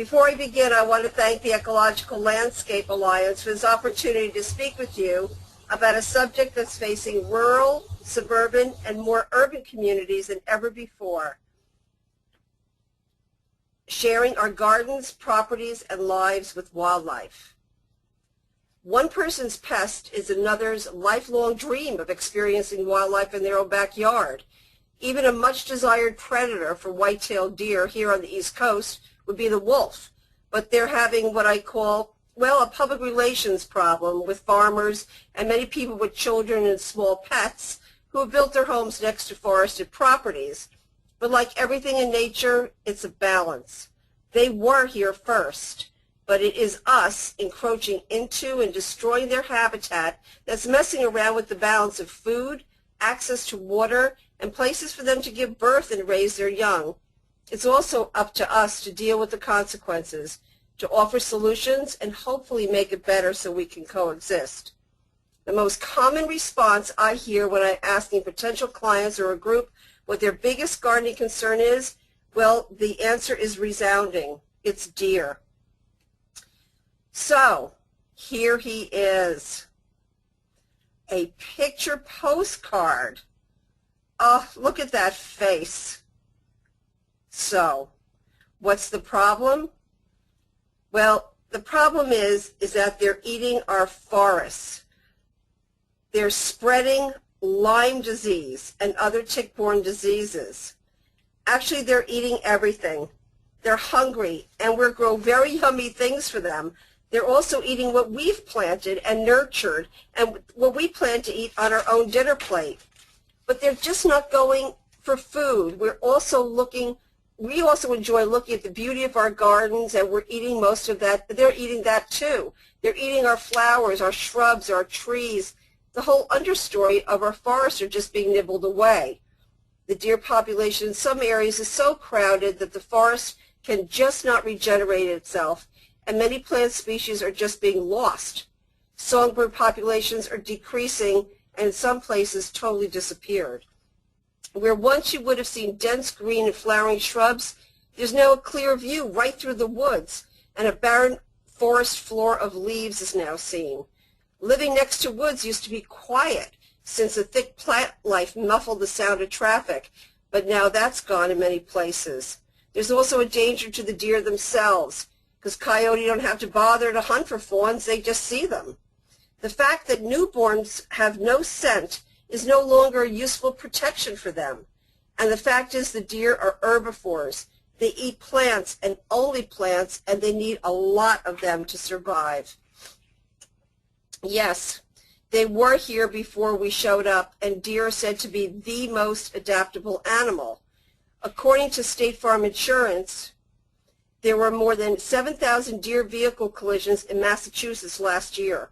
Before I begin, I want to thank the Ecological Landscape Alliance for this opportunity to speak with you about a subject that's facing rural, suburban, and more urban communities than ever before. Sharing our gardens, properties, and lives with wildlife. One person's pest is another's lifelong dream of experiencing wildlife in their own backyard. Even a much-desired predator for white-tailed deer here on the East Coast would be the wolf, but they're having what I call, well, a public relations problem with farmers and many people with children and small pets who have built their homes next to forested properties. But like everything in nature, it's a balance. They were here first, but it is us encroaching into and destroying their habitat that's messing around with the balance of food, access to water, and places for them to give birth and raise their young. It's also up to us to deal with the consequences, to offer solutions, and hopefully make it better so we can coexist. The most common response I hear when I'm asking potential clients or a group what their biggest gardening concern is, well, the answer is resounding. It's deer. So, here he is. A picture postcard. Oh, look at that face. So, what's the problem? Well, the problem is that they're eating our forests. They're spreading Lyme disease and other tick-borne diseases. Actually, they're eating everything. They're hungry, and we grow very yummy things for them. They're also eating what we've planted and nurtured and what we plan to eat on our own dinner plate. But they're just not going for food. We also enjoy looking at the beauty of our gardens, and we're eating most of that. They're eating that too. They're eating our flowers, our shrubs, our trees. The whole understory of our forests are just being nibbled away. The deer population in some areas is so crowded that the forest can just not regenerate itself, and many plant species are just being lost. Songbird populations are decreasing, and in some places totally disappeared. Where once you would have seen dense green and flowering shrubs, there's now a clear view right through the woods, and a barren forest floor of leaves is now seen. Living next to woods used to be quiet, since the thick plant life muffled the sound of traffic, but now that's gone in many places. There's also a danger to the deer themselves, because coyote don't have to bother to hunt for fawns, they just see them. The fact that newborns have no scent is no longer a useful protection for them. And the fact is the deer are herbivores. They eat plants and only plants, and they need a lot of them to survive. Yes, they were here before we showed up, and deer are said to be the most adaptable animal. According to State Farm Insurance, there were more than 7,000 deer vehicle collisions in Massachusetts last year.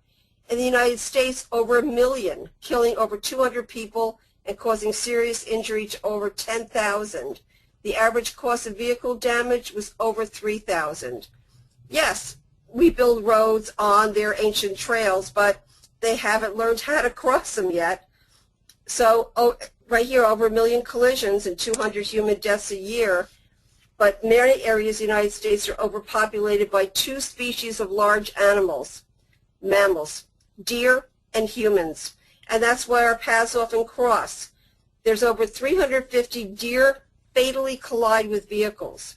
In the United States, over 1 million, killing over 200 people and causing serious injury to over 10,000. The average cost of vehicle damage was over $3,000. Yes, we build roads on their ancient trails, but they haven't learned how to cross them yet. So right here, over 1 million collisions and 200 human deaths a year. But many areas of the United States are overpopulated by 2 species of large animals, mammals, deer and humans. And that's why our paths often cross. There's over 350 deer fatally collide with vehicles.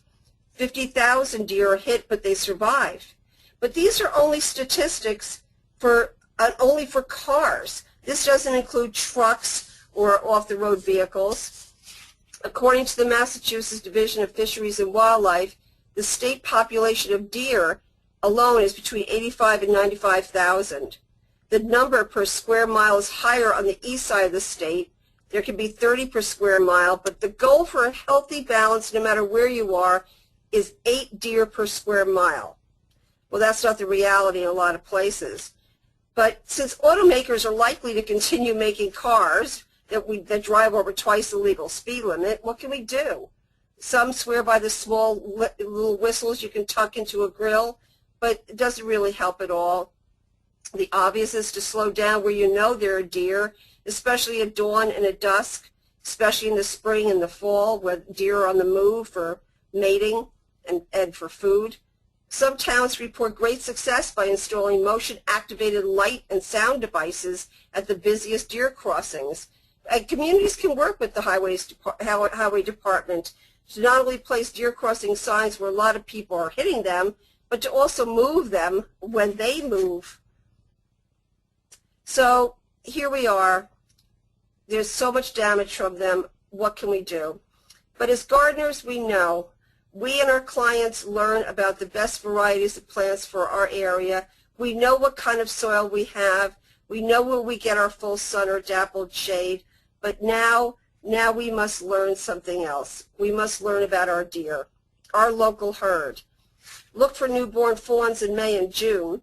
50,000 deer are hit, but they survive. But these are only statistics only for cars. This doesn't include trucks or off-the-road vehicles. According to the Massachusetts Division of Fisheries and Wildlife, the state population of deer alone is between 85 and 95,000. The number per square mile is higher on the east side of the state. There can be 30 per square mile, but the goal for a healthy balance, no matter where you are, is 8 deer per square mile. Well, that's not the reality in a lot of places. But since automakers are likely to continue making cars that drive over twice the legal speed limit, what can we do? Some swear by the small little whistles you can tuck into a grill, but it doesn't really help at all. The obvious is to slow down where you know there are deer, especially at dawn and at dusk, especially in the spring and the fall when deer are on the move for mating and for food. Some towns report great success by installing motion-activated light and sound devices at the busiest deer crossings. And communities can work with the highway department to not only place deer crossing signs where a lot of people are hitting them, but to also move them when they move. So here we are. There's so much damage from them. What can we do? But as gardeners, we know. We and our clients learn about the best varieties of plants for our area. We know what kind of soil we have. We know where we get our full sun or dappled shade. But now we must learn something else. We must learn about our deer, our local herd. Look for newborn fawns in May and June.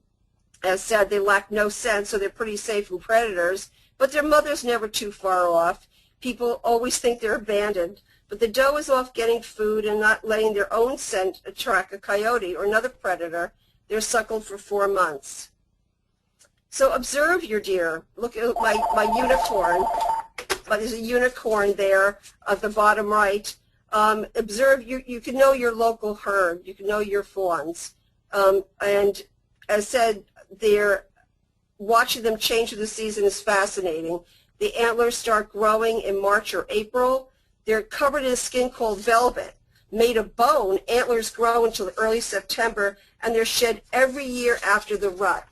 As said, they lack no sense, so they're pretty safe from predators, but their mother's never too far off. People always think they're abandoned, but the doe is off getting food and not letting their own scent attract a coyote or another predator. They're suckled for 4 months. So observe your deer. Look at my unicorn. There's a unicorn there at the bottom right. Observe, you can know your local herd. You can know your fawns. And as said, watching them change through the season is fascinating. The antlers start growing in March or April. They're covered in a skin called velvet. Made of bone, antlers grow until early September, and they're shed every year after the rut.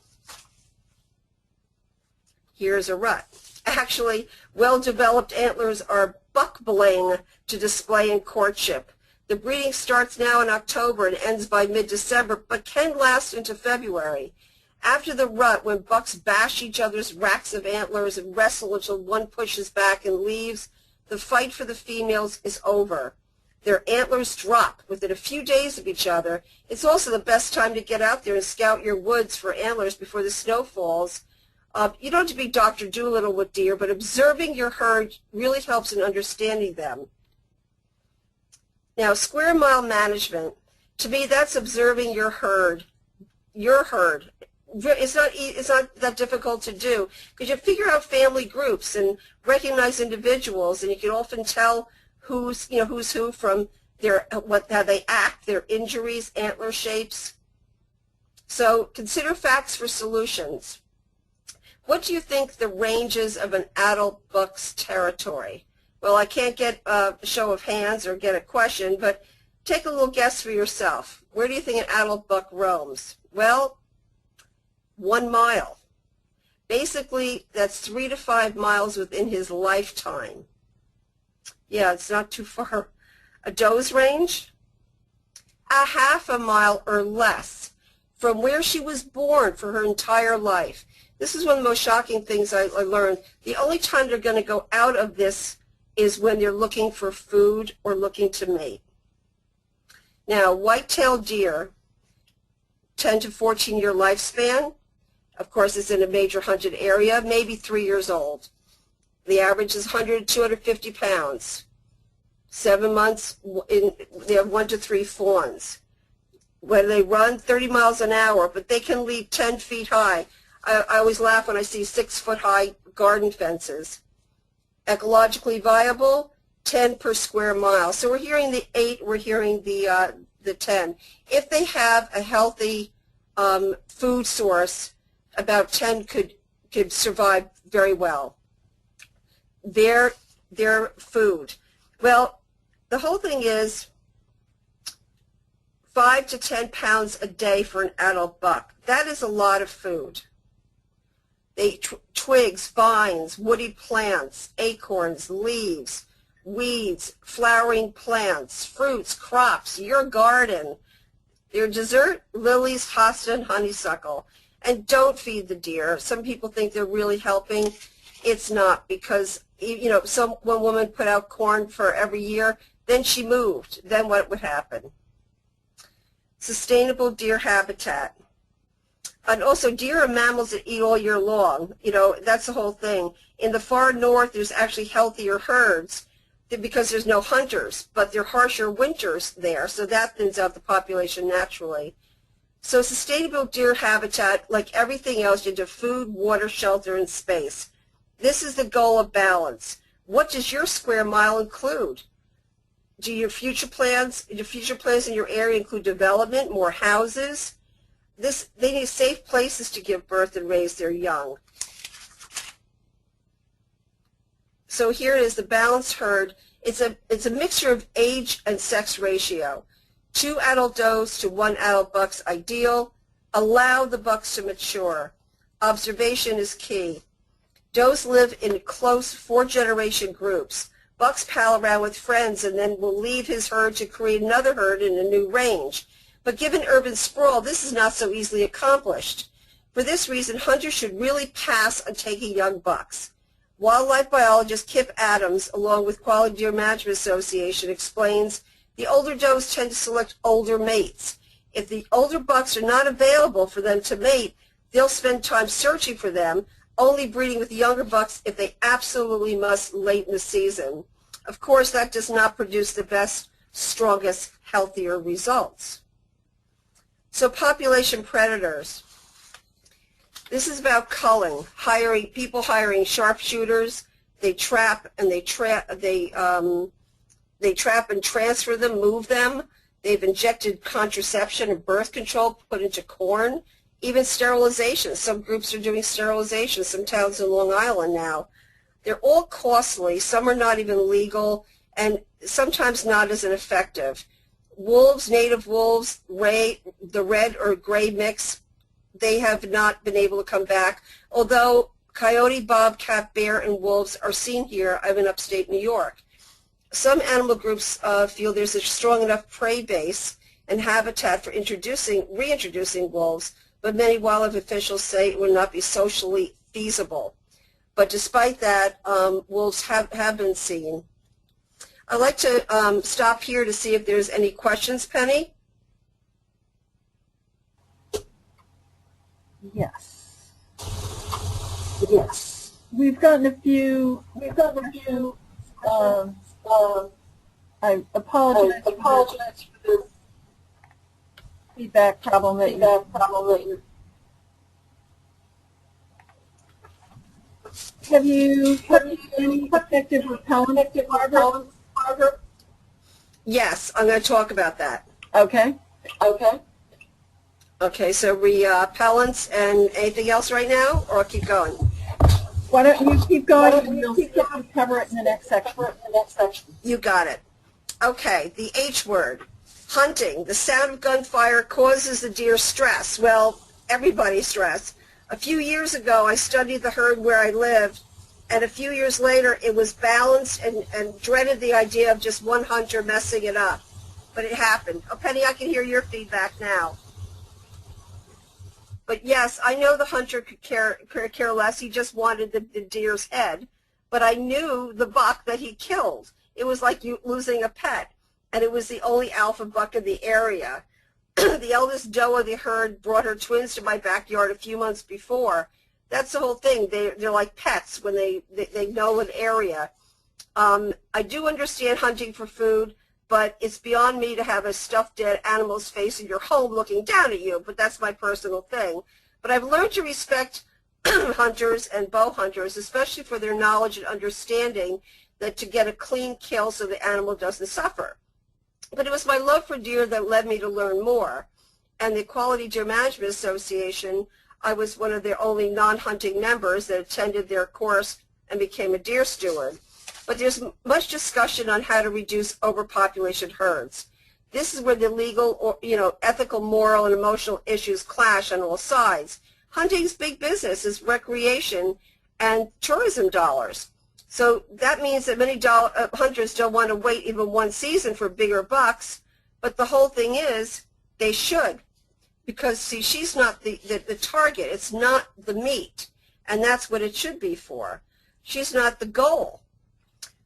Here's a rut. Actually, well-developed antlers are buck bling to display in courtship. The breeding starts now in October and ends by mid-December, but can last into February. After the rut, when bucks bash each other's racks of antlers and wrestle until one pushes back and leaves, the fight for the females is over. Their antlers drop within a few days of each other. It's also the best time to get out there and scout your woods for antlers before the snow falls. You don't have to be Dr. Doolittle with deer, but observing your herd really helps in understanding them. Now, square mile management, to me, that's observing your herd. Your herd. It's not that difficult to do, because you figure out family groups and recognize individuals, and you can often tell who's who from how they act, their injuries, antler shapes. So consider facts for solutions. What do you think the range is of an adult buck's territory? Well, I can't get a show of hands or get a question, but take a little guess for yourself. Where do you think an adult buck roams? Well, 1 mile. Basically, that's 3 to 5 miles within his lifetime. Yeah, it's not too far. A doe's range? A half a mile or less from where she was born for her entire life. This is one of the most shocking things I learned. The only time they're going to go out of this is when they're looking for food or looking to mate. Now, white-tailed deer, 10 to 14-year lifespan. Of course, it's in a major hunted area, maybe 3 years old. The average is 100 to 250 pounds. 7 months, they have 1 to 3 fawns. When they run 30 miles an hour, but they can leap 10 feet high. I always laugh when I see 6-foot-high garden fences. Ecologically viable, 10 per square mile. So we're hearing the 8, we're hearing the 10. If they have a healthy food source, about 10 could survive very well. Their food. Well, the whole thing is 5 to 10 pounds a day for an adult buck. That is a lot of food. They eat twigs, vines, woody plants, acorns, leaves, weeds, flowering plants, fruits, crops, your garden. Their dessert, lilies, hosta, and honeysuckle. And don't feed the deer. Some people think they're really helping. It's not, because one woman put out corn for every year, then she moved. Then what would happen? Sustainable deer habitat. And also, deer are mammals that eat all year long. That's the whole thing. In the far north, there's actually healthier herds because there's no hunters, but there are harsher winters there, so that thins out the population naturally. So sustainable deer habitat, like everything else, you do food, water, shelter, and space. This is the goal of balance. What does your square mile include? Do your future plans in your area include development, more houses? They need safe places to give birth and raise their young. So here it is, the balanced herd. It's a mixture of age and sex ratio. 2 adult does to 1 adult buck's ideal. Allow the bucks to mature. Observation is key. Does live in close 4-generation groups. Bucks pal around with friends and then will leave his herd to create another herd in a new range. But given urban sprawl, this is not so easily accomplished. For this reason, hunters should really pass on taking young bucks. Wildlife biologist Kip Adams, along with Quality Deer Management Association, explains the older does tend to select older mates. If the older bucks are not available for them to mate, they'll spend time searching for them, only breeding with younger bucks if they absolutely must late in the season. Of course, that does not produce the best, strongest, healthier results. So population predators. This is about culling, people hiring sharpshooters. They trap and they trap and transfer them, move them. They've injected contraception and birth control put into corn. Even sterilization. Some groups are doing sterilization. Some towns in Long Island now. They're all costly. Some are not even legal, and sometimes not as effective. Wolves, native wolves, the red or gray mix, they have not been able to come back. Although coyote, bobcat, bear, and wolves are seen here. I'm in upstate New York. Some animal groups feel there's a strong enough prey base and habitat for reintroducing wolves, but many wildlife officials say it would not be socially feasible. But despite that, wolves have been seen. I'd like to stop here to see if there's any questions, Penny. Yes. Yes. We've gotten a few. I apologize for the feedback problem that you. Have you any effective repellent, Margaret? Yes, I'm going to talk about that. Okay. Okay, so repellents and anything else right now, or I'll keep going? Why don't you keep going and we'll cover it in the next section. You got it. Okay, the H word, hunting. The sound of gunfire causes the deer stress. Well, everybody's stress. A few years ago, I studied the herd where I lived, and a few years later, it was balanced and dreaded the idea of just one hunter messing it up. But it happened. Oh, Penny, I can hear your feedback now. But yes, I know the hunter could care less. He just wanted the deer's head. But I knew the buck that he killed. It was like you losing a pet. And it was the only alpha buck in the area. The eldest doe of the herd brought her twins to my backyard a few months before. That's the whole thing. They're like pets when they know an area. I do understand hunting for food, but it's beyond me to have a stuffed dead animal's face in your home looking down at you, but that's my personal thing. But I've learned to respect hunters and bow hunters, especially for their knowledge and understanding that to get a clean kill so the animal doesn't suffer. But it was my love for deer that led me to learn more. And the Quality Deer Management Association, I was one of their only non-hunting members that attended their course and became a deer steward. But there's much discussion on how to reduce overpopulation herds. This is where the legal, or, ethical, moral, and emotional issues clash on all sides. Hunting's big business is recreation and tourism dollars. So that means that many hunters don't want to wait even one season for bigger bucks. But the whole thing is, they should. Because, see, she's not the target. It's not the meat. And that's what it should be for. She's not the goal.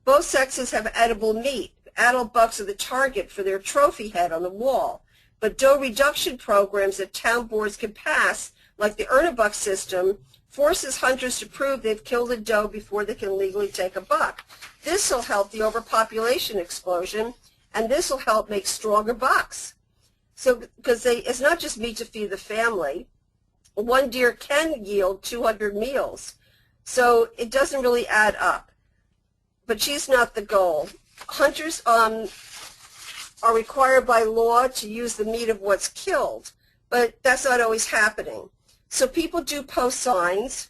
Both sexes have edible meat. Adult bucks are the target for their trophy head on the wall. But doe reduction programs that town boards can pass, like the Earn-a-Buck system, forces hunters to prove they've killed a doe before they can legally take a buck. This will help the overpopulation explosion, and this will help make stronger bucks. So, because it's not just meat to feed the family. One deer can yield 200 meals. So it doesn't really add up. But she's not the goal. Hunters are required by law to use the meat of what's killed, but that's not always happening. So people do post signs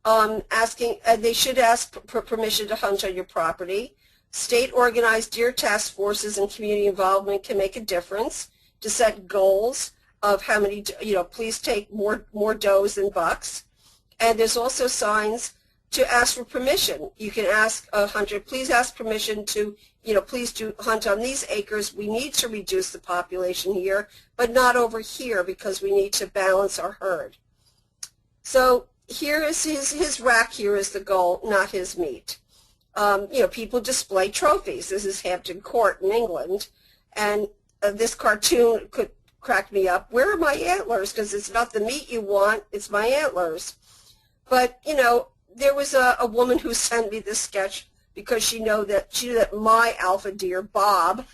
asking, they should ask for permission to hunt on your property. State-organized deer task forces and community involvement can make a difference to set goals of how many, please take more does than bucks. And there's also signs to ask for permission. You can ask a hunter, please ask permission to, please do hunt on these acres. We need to reduce the population here, but not over here because we need to balance our herd. So here is his rack. Here is the goal, not his meat. People display trophies. This is Hampton Court in England, and this cartoon could crack me up. Where are my antlers? Because it's not the meat you want, it's my antlers. But there was a woman who sent me this sketch because she knew that my alpha deer Bob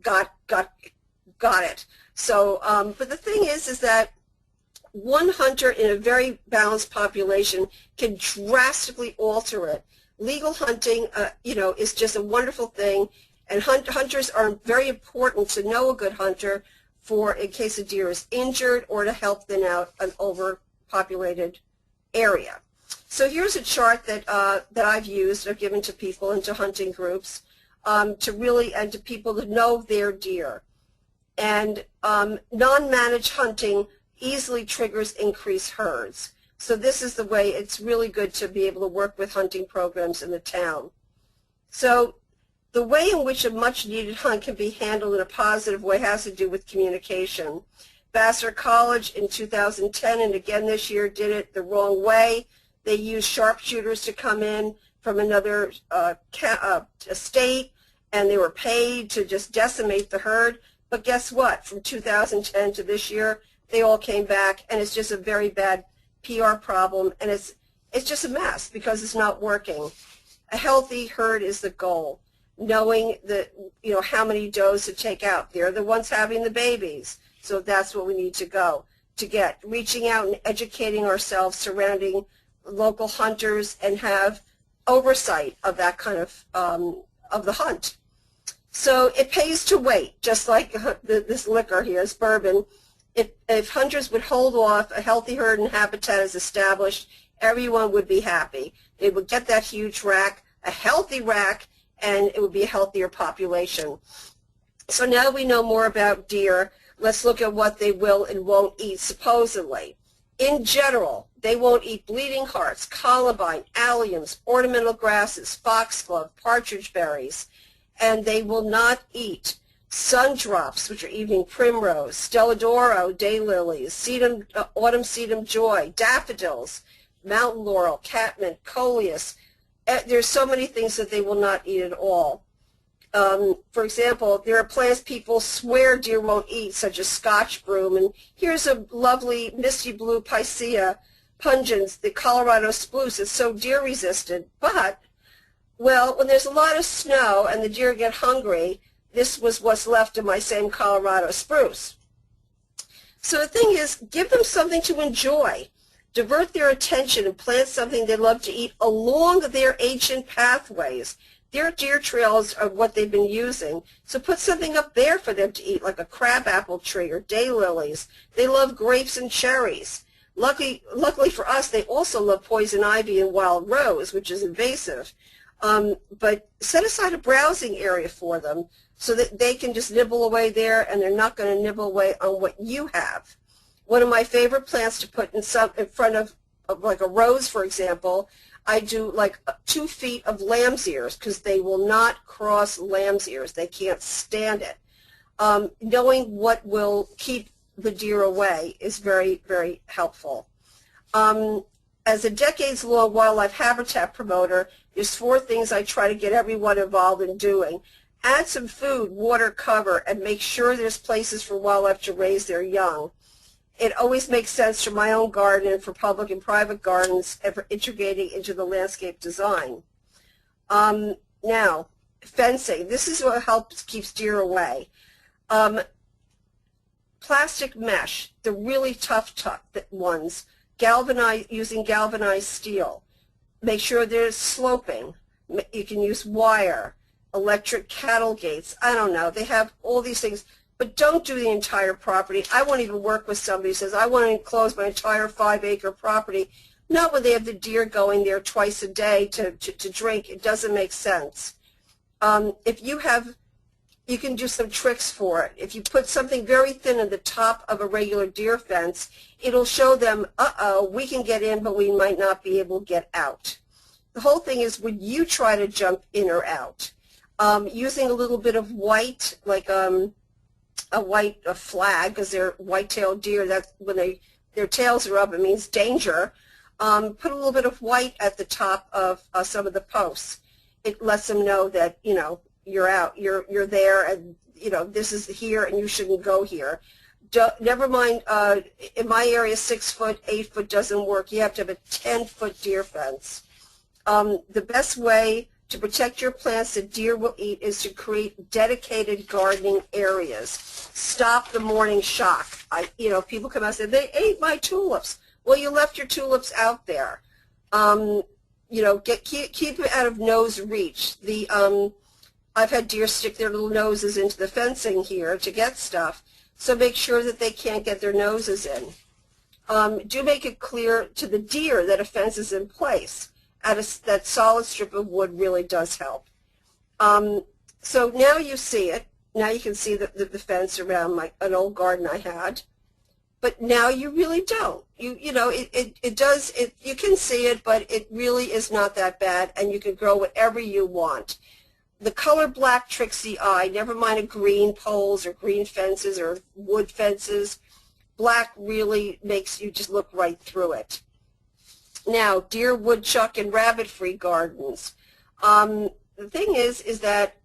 got it. So, but the thing is that one hunter in a very balanced population can drastically alter it. Legal hunting, is just a wonderful thing, and hunters are very important to know a good hunter for in case a deer is injured or to help them out an overpopulated area. So here's a chart that I've used, I've given to people and to hunting groups and to people to know their deer. And non-managed hunting easily triggers increased herds. So this is the way it's really good to be able to work with hunting programs in the town. So the way in which a much-needed hunt can be handled in a positive way has to do with communication. Vassar College in 2010 and again this year did it the wrong way. They used sharpshooters to come in from another state, and they were paid to just decimate the herd. But guess what? From 2010 to this year, they all came back, and it's just a very bad PR problem, and it's just a mess because it's not working. A healthy herd is the goal. Knowing that, how many does to take out. They're the ones having the babies, so that's what we need to get. Reaching out and educating ourselves surrounding local hunters and have oversight of that kind of the hunt. So it pays to wait, just like this liquor here, this bourbon. If hunters would hold off, a healthy herd and habitat is established, everyone would be happy. They would get that huge rack, a healthy rack, and it would be a healthier population. So now we know more about deer. Let's look at what they will and won't eat, supposedly. In general, they won't eat bleeding hearts, columbine, alliums, ornamental grasses, foxglove, partridge berries, and they will not eat sundrops, which are evening primrose, stellodoro, daylilies, autumn sedum joy, daffodils, mountain laurel, catmint, coleus. There's so many things that they will not eat at all. For example, there are plants people swear deer won't eat, such as Scotch broom. And here's a lovely misty blue picea pungens, the Colorado spruce. It's so deer resistant. But, well, when there's a lot of snow and the deer get hungry, this was what's left of my same Colorado spruce. So the thing is, give them something to enjoy. Divert their attention and plant something they love to eat along their ancient pathways. Their deer trails are what they've been using, so put something up there for them to eat, like a crabapple tree or daylilies. They love grapes and cherries. Luckily for us, they also love poison ivy and wild rose, which is invasive. But set aside a browsing area for them so that they can just nibble away there, and they're not going to nibble away on what you have. One of my favorite plants to put in front of like a rose, for example, I do like 2 feet of lamb's ears because they will not cross lamb's ears. They can't stand it. Knowing what will keep the deer away is very, very helpful. As a decades-long wildlife habitat promoter, there's 4 things I try to get everyone involved in doing. Add some food, water, cover, and make sure there's places for wildlife to raise their young. It always makes sense for my own garden and for public and private gardens and for integrating into the landscape design. Now, fencing. This is what keeps deer away. Plastic mesh, the really tough ones, using galvanized steel. Make sure there's sloping. You can use wire. electric cattle gates. I don't know. They have all these things, but don't do the entire property. I won't even work with somebody who says, I want to enclose my entire 5-acre property. Not when they have the deer going there twice a day to drink. It doesn't make sense. If you have, you can do some tricks for it. If you put something very thin at the top of a regular deer fence, it'll show them, uh-oh, we can get in, but we might not be able to get out. The whole thing is, when you try to jump in or out, using a little bit of white, like a flag, because they're white-tailed deer, that's when their tails are up, it means danger. Put a little bit of white at the top of some of the posts. It lets them know that, you know, you're out, you're there, and, you know, this is here, and you shouldn't go here. Never mind, in my area, 6 foot, 8 foot doesn't work. You have to have a 10-foot deer fence. The best way to protect your plants that deer will eat is to create dedicated gardening areas. Stop the morning shock. You know, people come out and say, they ate my tulips. Well, you left your tulips out there. You know, keep it out of nose reach. I've had deer stick their little noses into the fencing here to get stuff, so make sure that they can't get their noses in. Do make it clear to the deer that a fence is in place. That solid strip of wood really does help. So now you see it. Now you can see the fence around an old garden I had. But now you really don't. You know, it does, you can see it, but it really is not that bad, and you can grow whatever you want. The color black tricks the eye, never mind a green poles or green fences or wood fences. Black really makes you just look right through it. Now, deer, woodchuck, and rabbit-free gardens. The thing is that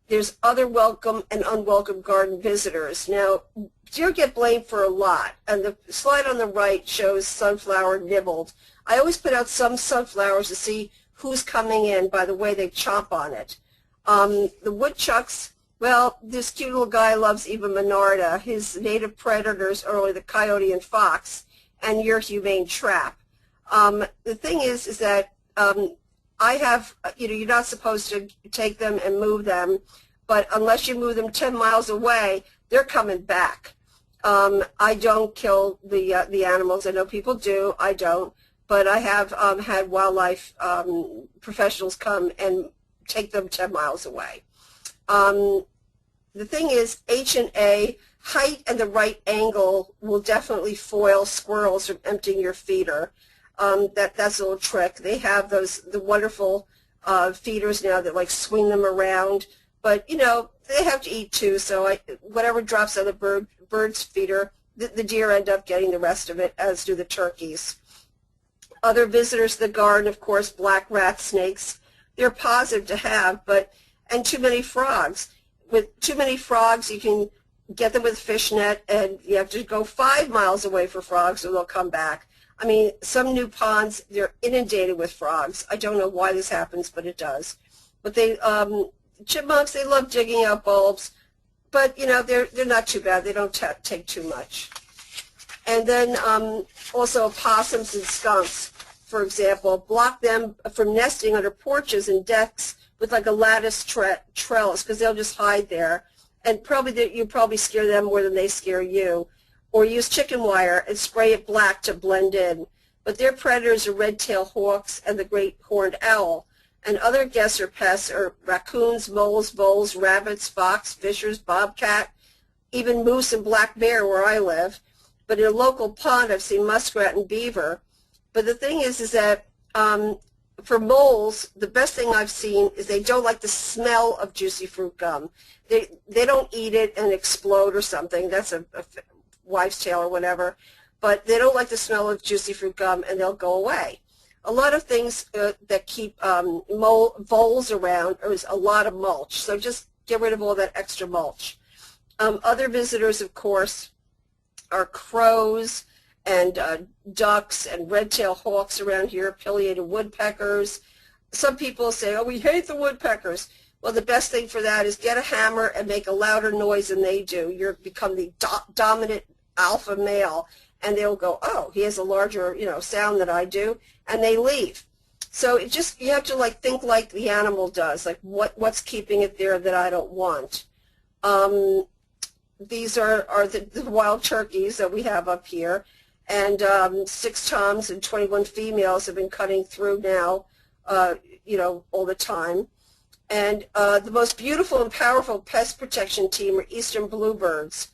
there's other welcome and unwelcome garden visitors. Now, deer get blamed for a lot, and the slide on the right shows sunflower nibbled. I always put out some sunflowers to see who's coming in by the way they chomp on it. The woodchucks, well, this cute little guy loves Eva Monarda. His native predators are only the coyote and fox, and your humane trap. The thing is that I have, you know, you're not supposed to take them and move them, but unless you move them 10 miles away, they're coming back. I don't kill the animals. I know people do. I don't. But I have had wildlife professionals come and take them 10 miles away. The thing is, H&A, height and the right angle will definitely foil squirrels from emptying your feeder. That's a little trick. They have the wonderful feeders now that like swing them around, but you know they have to eat too. So whatever drops on the bird's feeder, the deer end up getting the rest of it, as do the turkeys. Other visitors to the garden, of course, black rat snakes. They're positive to have, and too many frogs. With too many frogs, you can get them with a fishnet, and you have to go 5 miles away for frogs, or they'll come back. I mean, some new ponds, they're inundated with frogs. I don't know why this happens, but it does. But chipmunks, they love digging out bulbs, but you know, they're not too bad. They don't take too much. And then also opossums and skunks, for example, block them from nesting under porches and decks with like a lattice trellis, because they'll just hide there. And you probably scare them more than they scare you. Or use chicken wire and spray it black to blend in. But their predators are red-tailed hawks and the great horned owl. And other guests or pests are raccoons, moles, voles, rabbits, fox, fishers, bobcat, even moose and black bear where I live. But in a local pond, I've seen muskrat and beaver. But the thing is that for moles, the best thing I've seen is they don't like the smell of juicy fruit gum. They don't eat it and explode or something. That's a wives' tale or whatever, but they don't like the smell of juicy fruit gum, and they'll go away. A lot of things that keep voles around is a lot of mulch, so just get rid of all that extra mulch. Other visitors, of course, are crows and ducks and red-tailed hawks around here, pileated woodpeckers. Some people say, oh, we hate the woodpeckers. Well, the best thing for that is get a hammer and make a louder noise than they do. You become the dominant alpha male, and they'll go, oh, he has a larger, you know, sound than I do, and they leave. So you have to like think like the animal does, like what's keeping it there that I don't want. These are the wild turkeys that we have up here, and 6 toms and 21 females have been cutting through now, all the time. And the most beautiful and powerful pest protection team are eastern bluebirds.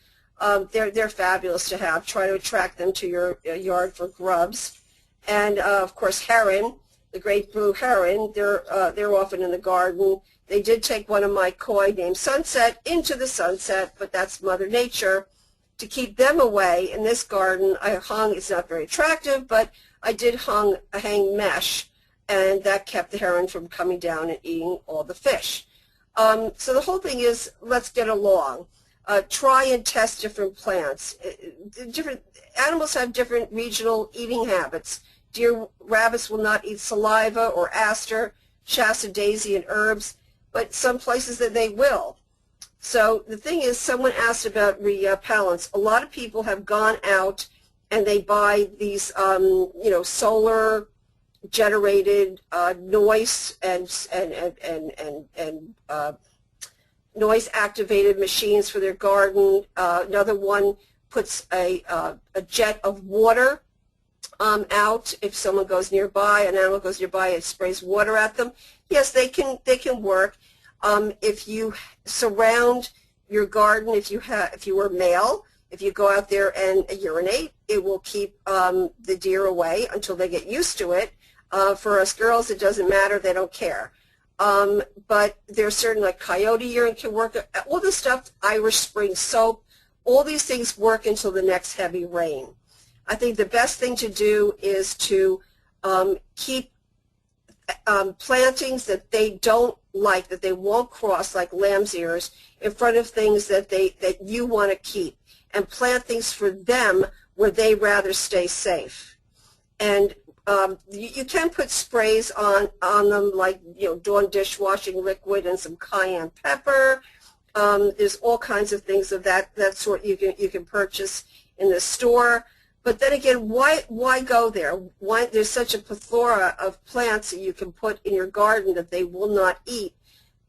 They're fabulous to have. Try to attract them to your yard for grubs. And of course heron, the great blue heron. They're often in the garden. They did take one of my koi named Sunset into the sunset, but that's Mother Nature. To keep them away in this garden, I hung, it's not very attractive, but I did hang mesh, and that kept the heron from coming down and eating all the fish. So the whole thing is, let's get along. Try and test different plants. Different animals have different regional eating habits. Deer, rabbits will not eat saliva or aster, Shasta daisy, and herbs, but some places that they will. So the thing is, someone asked about repellents. A lot of people have gone out and they buy these, solar generated noise and noise activated machines for their garden. Another one puts a jet of water out. If someone goes nearby, an animal goes nearby, it sprays water at them. Yes, they can work. If you surround your garden, if you were male, if you go out there and urinate, it will keep the deer away until they get used to it. For us girls, it doesn't matter; they don't care. But there's certain, like coyote urine can work. All this stuff, Irish Spring soap, all these things work until the next heavy rain. I think the best thing to do is to keep plantings that they don't like, that they won't cross, like lamb's ears, in front of things that you want to keep, and plant things for them where they rather stay safe. And you can put sprays on them, like Dawn dishwashing liquid and some cayenne pepper. There's all kinds of things of that sort you can purchase in the store. But then again, why go there? Why there's such a plethora of plants that you can put in your garden that they will not eat,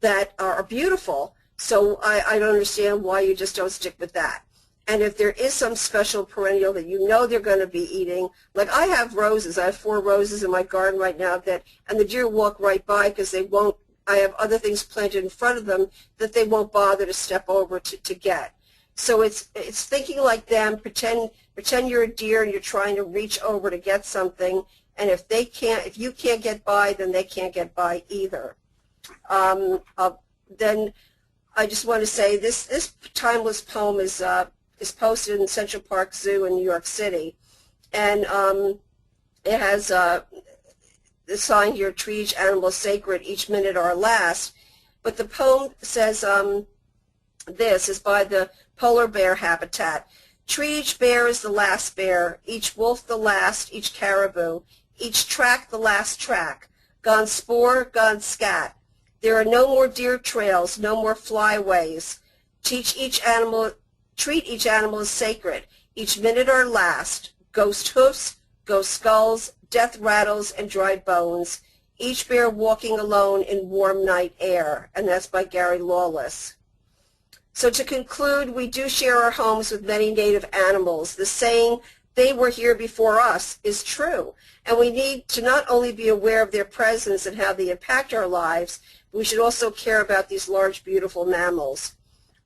that are beautiful. So I don't understand why you just don't stick with that. And if there is some special perennial that you know they're going to be eating, like I have roses. I have 4 roses in my garden right now and the deer walk right by because they won't. I have other things planted in front of them that they won't bother to step over to get. So it's thinking like them. Pretend you're a deer and you're trying to reach over to get something, and if you can't get by, then they can't get by either. Then I just want to say this timeless poem is posted in Central Park Zoo in New York City, and it has the sign here: "Treat each animal sacred, each minute our last." But the poem says this is by the polar bear habitat. "Treat each bear as the last bear, each wolf the last, each caribou, each track the last track. Gone spoor, gone scat. There are no more deer trails, no more flyways. Treat each animal as sacred, each minute our last. Ghost hoofs, ghost skulls, death rattles, and dried bones. Each bear walking alone in warm night air." And that's by Gary Lawless. So to conclude, we do share our homes with many native animals. The saying, "they were here before us," is true. And we need to not only be aware of their presence and how they impact our lives, but we should also care about these large, beautiful mammals.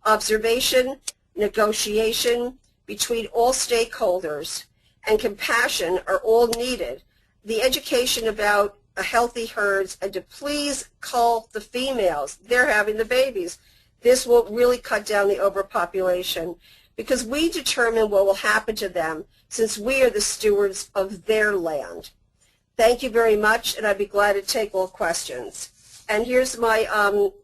Observation, negotiation between all stakeholders, and compassion are all needed. The education about healthy herds, and to please cull the females. They're having the babies. This will really cut down the overpopulation, because we determine what will happen to them, since we are the stewards of their land. Thank you very much, and I'd be glad to take all questions. And here's my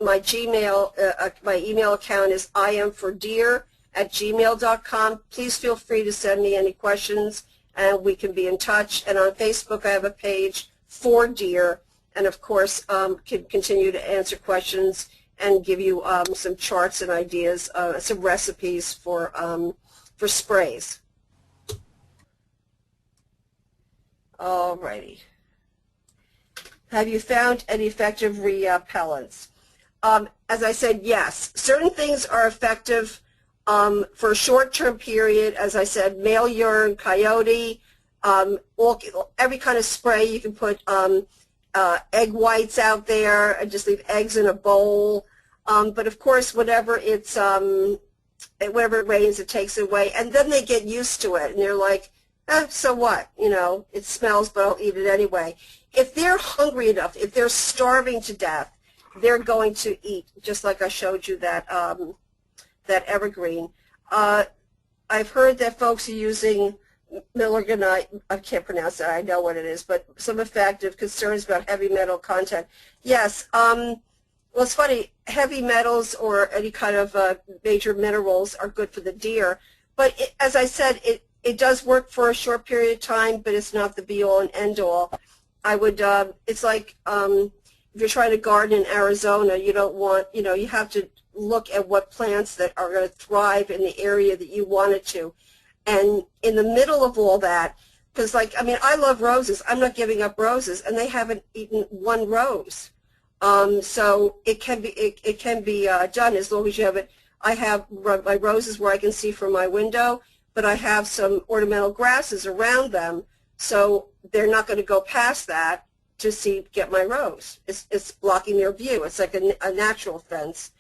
my Gmail, my email account is iamfordeer@gmail.com. Please feel free to send me any questions, and we can be in touch. And on Facebook, I have a page for deer, and of course, can continue to answer questions and give you some charts and ideas, some recipes for sprays. Alrighty. Have you found any effective repellents? As I said, yes. Certain things are effective for a short-term period. As I said, male urine, coyote, every kind of spray. You can put egg whites out there and just leave eggs in a bowl. But of course, whenever it rains, it takes it away. And then they get used to it, and they're like, so what? You know, it smells, but I'll eat it anyway. If they're hungry enough, if they're starving to death, they're going to eat, just like I showed you that that evergreen. I've heard that folks are using millergonite. I can't pronounce that. I know what it is, but some effective concerns about heavy metal content. Yes. Well, it's funny. Heavy metals or any kind of major minerals are good for the deer, but as I said, it does work for a short period of time, but it's not the be-all and end-all. I would. It's like if you're trying to garden in Arizona, you don't want. You know, you have to look at what plants that are going to thrive in the area that you want it to. And in the middle of all that, because like, I mean, I love roses. I'm not giving up roses, and they haven't eaten one rose. So it can be done as long as you have it. I have my roses where I can see from my window, but I have some ornamental grasses around them, so they're not going to go past that to get my rose. It's blocking their view. It's like a natural fence.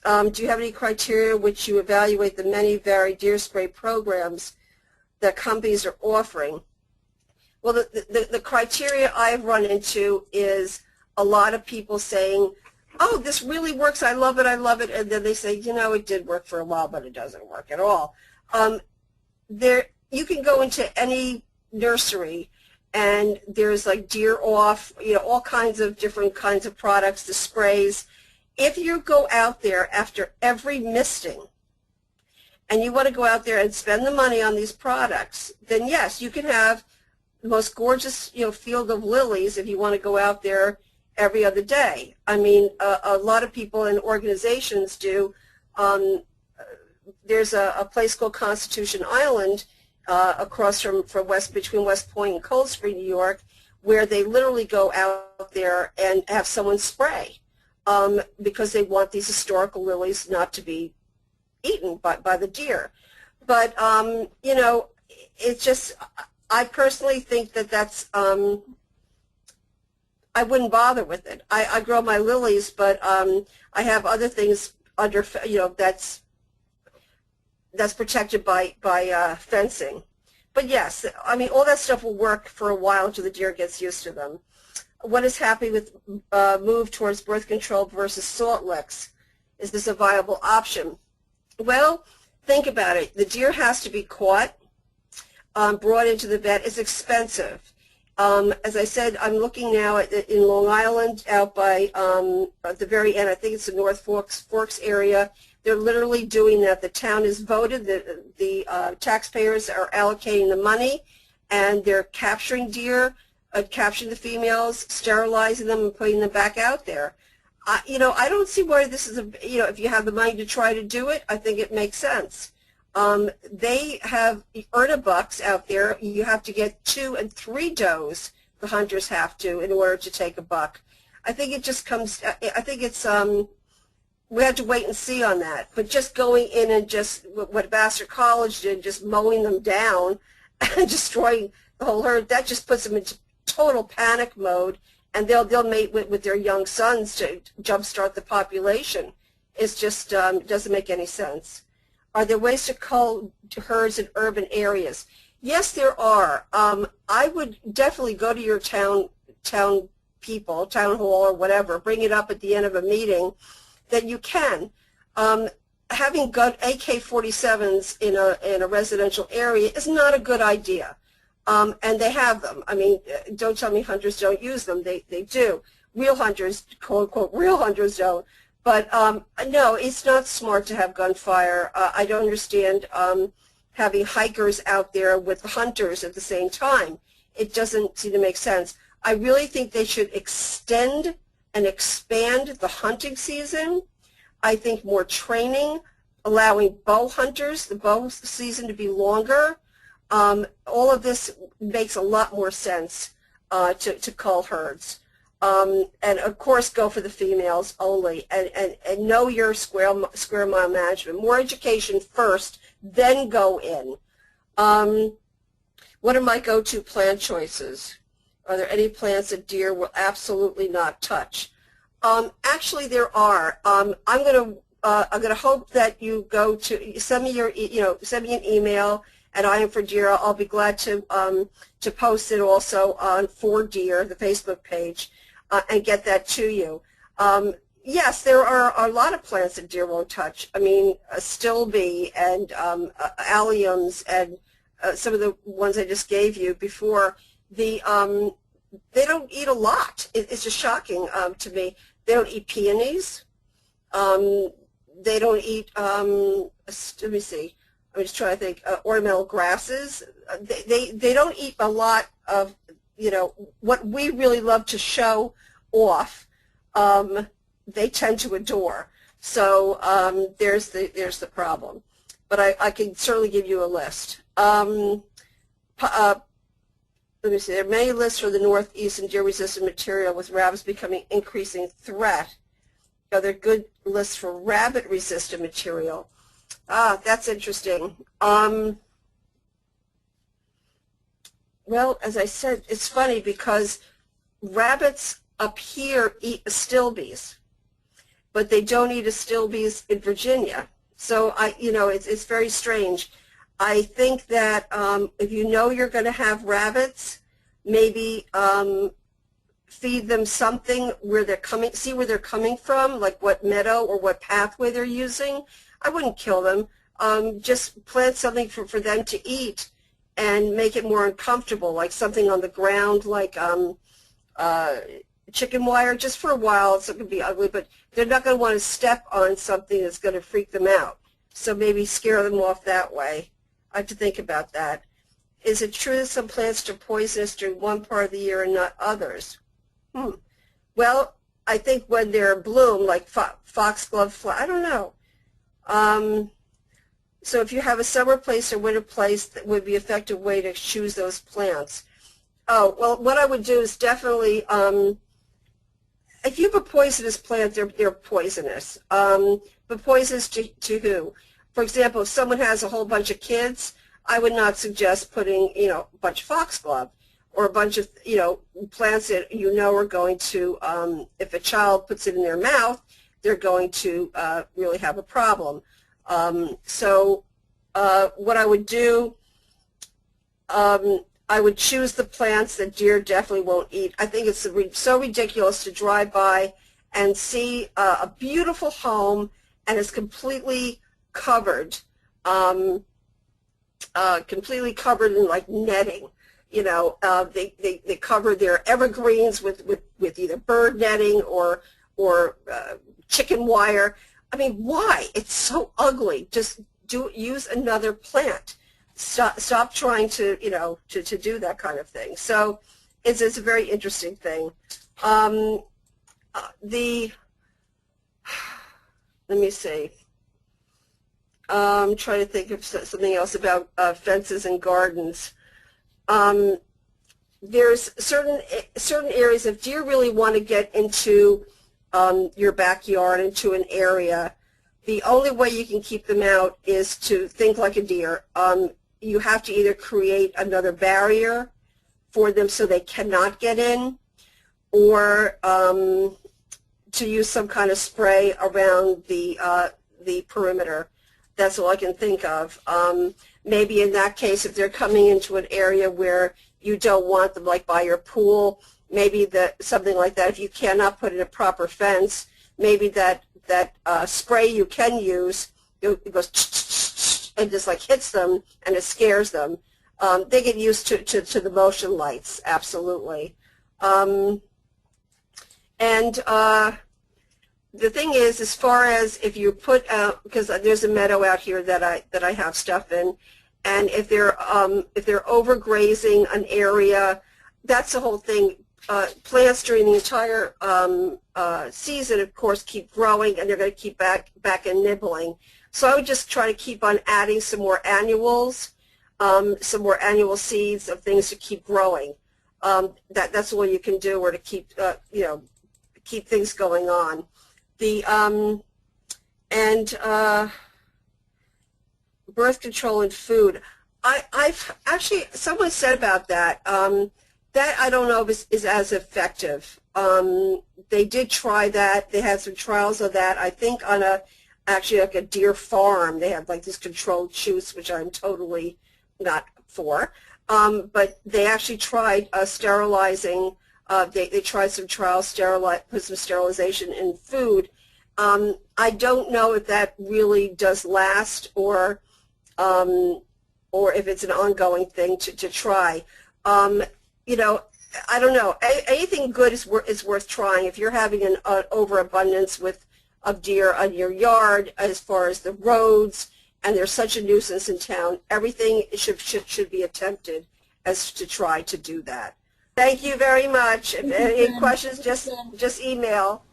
Do you have any criteria which you evaluate the many varied deer spray programs that companies are offering? Well, the criteria I've run into is a lot of people saying, oh, this really works, I love it, and then they say, you know, it did work for a while, but it doesn't work at all. You can go into any nursery, and there's like Deer Off, you know, all kinds of different kinds of products, the sprays. If you go out there after every misting and you want to go out there and spend the money on these products, then yes, you can have the most gorgeous, you know, field of lilies if you want to go out there every other day. I mean, a lot of people and organizations do. There's a place called Constitution Island across from between West Point and Cold Spring, New York, where they literally go out there and have someone spray. Because they want these historical lilies not to be eaten by the deer. But, you know, it's just, I personally think that that's, I wouldn't bother with it. I grow my lilies, but I have other things under, you know, that's protected by fencing. But yes, I mean, all that stuff will work for a while until the deer gets used to them. What is happening with move towards birth control versus salt licks? Is this a viable option? Well, think about it. The deer has to be caught, brought into the vet. It's expensive. As I said, I'm looking now in Long Island, out by at the very end. I think it's the North Forks area. They're literally doing that. The town is voted. The taxpayers are allocating the money, and they're capturing deer. Capturing the females, sterilizing them, and putting them back out there. You know, I don't see why this is you know, if you have the money to try to do it, I think it makes sense. They have bucks out there. You have to get 2 and 3 does, the hunters have to, in order to take a buck. I think it just comes, I think it's, we have to wait and see on that. But just going in and just, what Vassar College did, just mowing them down and destroying the whole herd, that just puts them into total panic mode, and they'll mate with their young sons to jumpstart the population. It's just doesn't make any sense. Are there ways to cull herds in urban areas? Yes, there are. I would definitely go to your town people, town hall or whatever, bring it up at the end of a meeting that you can. Having gun AK-47s in a residential area is not a good idea. And they have them. I mean, don't tell me hunters don't use them. They do. Real hunters, quote, unquote, real hunters don't. But no, it's not smart to have gunfire. I don't understand having hikers out there with hunters at the same time. It doesn't seem to make sense. I really think they should extend and expand the hunting season. I think more training, allowing bow hunters, the bow season to be longer. All of this makes a lot more sense to cull herds. And of course go for the females only, and know your square mile management. More education first, then go in. What are my go-to plant choices? Are there any plants that deer will absolutely not touch? Actually, there are. I'm gonna hope that you go to send me send me an email at I Am for Deer. I'll be glad to post it also on For Deer, the Facebook page, and get that to you. Yes, there are a lot of plants that deer won't touch. I mean, stilby and alliums and some of the ones I just gave you before. They don't eat a lot. It's just shocking to me. They don't eat peonies. They don't eat, let me see, I'm just trying to think, ornamental grasses. They don't eat a lot of, what we really love to show off. They tend to adore. So there's the problem. But I can certainly give you a list. Let me see, there are many lists for the northeast and deer-resistant material, with rabbits becoming increasing threat. Are there good lists for rabbit-resistant material? That's interesting. Well, as I said, it's funny because rabbits up here eat astilbes, but they don't eat astilbes in Virginia. So it's very strange. I think that if you know you're going to have rabbits, maybe feed them something where they're coming, see where they're coming from, like what meadow or what pathway they're using. I wouldn't kill them. Just plant something for them to eat and make it more uncomfortable, like something on the ground, like chicken wire, just for a while. So it could be ugly, but they're not going to want to step on something that's going to freak them out. So maybe scare them off that way. I have to think about that. Is it true that some plants are poisonous during one part of the year and not others? Well, I think when they're in bloom, like foxglove flower, I don't know. So if you have a summer place or winter place, that would be an effective way to choose those plants. Oh, well, what I would do is definitely, if you have a poisonous plant, they're poisonous. But poisonous to who? For example, if someone has a whole bunch of kids, I would not suggest putting, a bunch of foxglove or a bunch of, plants that are going to, if a child puts it in their mouth, they're going to really have a problem. So what I would do, I would choose the plants that deer definitely won't eat. I think it's so ridiculous to drive by and see a beautiful home and it's completely covered, completely covered in like netting. They cover their evergreens with either bird netting or chicken wire. I mean, why? It's so ugly. Just use another plant. Stop trying to to do that kind of thing. So it's a very interesting thing. Let me see. I'm trying to think of something else about fences and gardens. There's certain areas, if deer really want to get into your backyard, into an area, the only way you can keep them out is to think like a deer. You have to either create another barrier for them so they cannot get in, or to use some kind of spray around the perimeter. That's all I can think of. Maybe in that case, if they're coming into an area where you don't want them, like by your pool, maybe something like that. If you cannot put in a proper fence, maybe that spray you can use, it goes and just like hits them and it scares them. They get used to the motion lights, absolutely. The thing is, as far as if you put out, because there's a meadow out here that I have stuff in, and if they're overgrazing an area, that's the whole thing. Plants during the entire season, of course, keep growing, and they're going to keep back and nibbling. So I would just try to keep on adding some more annuals, some more annual seeds of things to keep growing. that's all you can do, or to keep keep things going on. The birth control and food. I've actually, someone said about that. That I don't know if is as effective. They did try that. They had some trials of that. I think on actually like a deer farm, they have like this controlled shoots, which I'm totally not for. But they actually tried sterilizing. They tried some trials, put some sterilization in food. I don't know if that really does last, or if it's an ongoing thing to try. I don't know. Anything good is worth trying. If you're having an overabundance of deer on your yard, as far as the roads, and there's such a nuisance in town, everything should be attempted as to try to do that. Thank you very much. If any questions, just email.